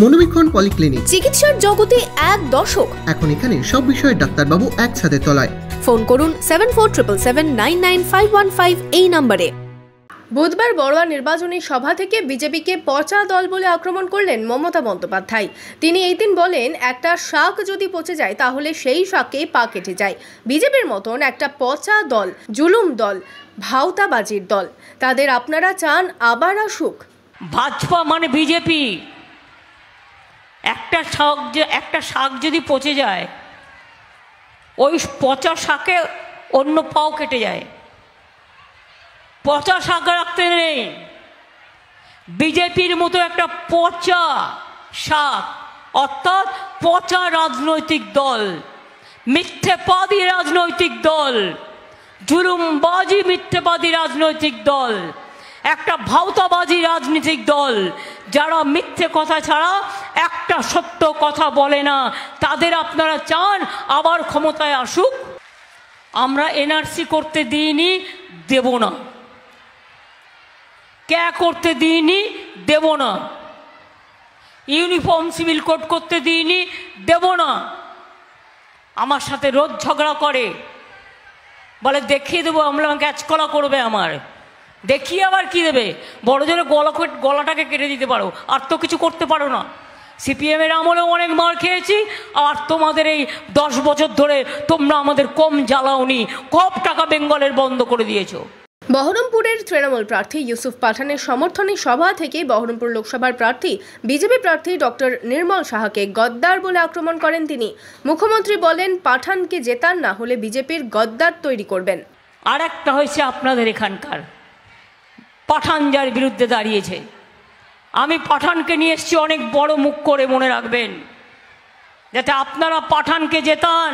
মনোবীক্ষণ polyclinic, চিকিৎসার জগতে এক দশক। এখন এখানে সব বিষয়ে ডাক্তারবাবু একসাথে তলায়। ফোন করুন 7477999515 এই নম্বরে। বুধবার বড়ুয়া নির্বাচনী সভা থেকে বিজেপিকে পচা দল বলে আক্রমণ করলেন মমতা বন্দ্যোপাধ্যায়। তিনি এই দিন বলেন, একটা শাক যদি পচে যায় তাহলে সেই শাকে পা কেটে যায়। বিজেপির মতন একটা পচা দল, জুলুম দল, ভাওতাবাজির দল, তাদের আপনারা চান আবার আসুক। ভাজপা মানে বিজেপি। একটা শাক যদি পচে যায়, ওই পচা শাকে অন্য পাও কেটে যায়। পচা শাক রাখতে নেই। বিজেপির মতো একটা পচা শাক, অর্থাৎ পচা রাজনৈতিক দল, মিথ্যেবাদী রাজনৈতিক দল, জুলুমবাজি মিথ্যেবাদী রাজনৈতিক দল, একটা ভাওতাবাজি রাজনৈতিক দল, যারা মিথ্যে কথা ছাড়া একটা সত্য কথা বলে না, তাদের আপনারা চান আবার ক্ষমতায় আসুক। আমরা এনআরসি করতে দিইনি, দেব না। ক্যা করতে দিইনি, দেব না। ইউনিফর্ম সিভিল কোড করতে দিইনি, দেব না। আমার সাথে রোজ ঝগড়া করে, বলে দেখিয়ে দেবো, আমরা ক্যাচকলা করবে আমার। দেখিয়ে আবার কি দেবে? বড় জোরে গলাটাকে কেটে দিতে পারো, আর তো কিছু করতে পারো না। সিপিএমের আমলেও অনেক মার খেয়েছি, আর তোমাদের এই 10 বছর ধরে তোমরা আমাদের কম জ্বালাওনি। কম টাকা বেঙ্গলের বন্ধ করে দিয়েছো। বহরমপুরের তৃণমূল প্রার্থী ইউসুফ পাঠানের সমর্থনে সভা থেকে বহরমপুর লোকসভার প্রার্থী বিজেপি প্রার্থী ডক্টর নির্মল সাহাকে গদ্দার বলে আক্রমণ করেন তিনি। মুখ্যমন্ত্রী বলেন, পাঠানকে জেতান না হলে বিজেপির গদ্দার তৈরি করবেন। আর একটা হয়েছে আপনাদের এখানকার পাঠান, যার বিরুদ্ধে দাঁড়িয়েছে। আমি পাঠানকে নিয়ে এসেছি অনেক বড় মুখ করে, মনে রাখবেন, যাতে আপনারা পাঠানকে জেতান।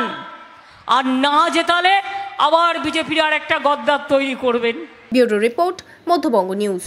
আর না জেতালে আবার বিজেপির আর একটা গদ্দার তৈরি করবেন। Bureau report, Madhyabanga news.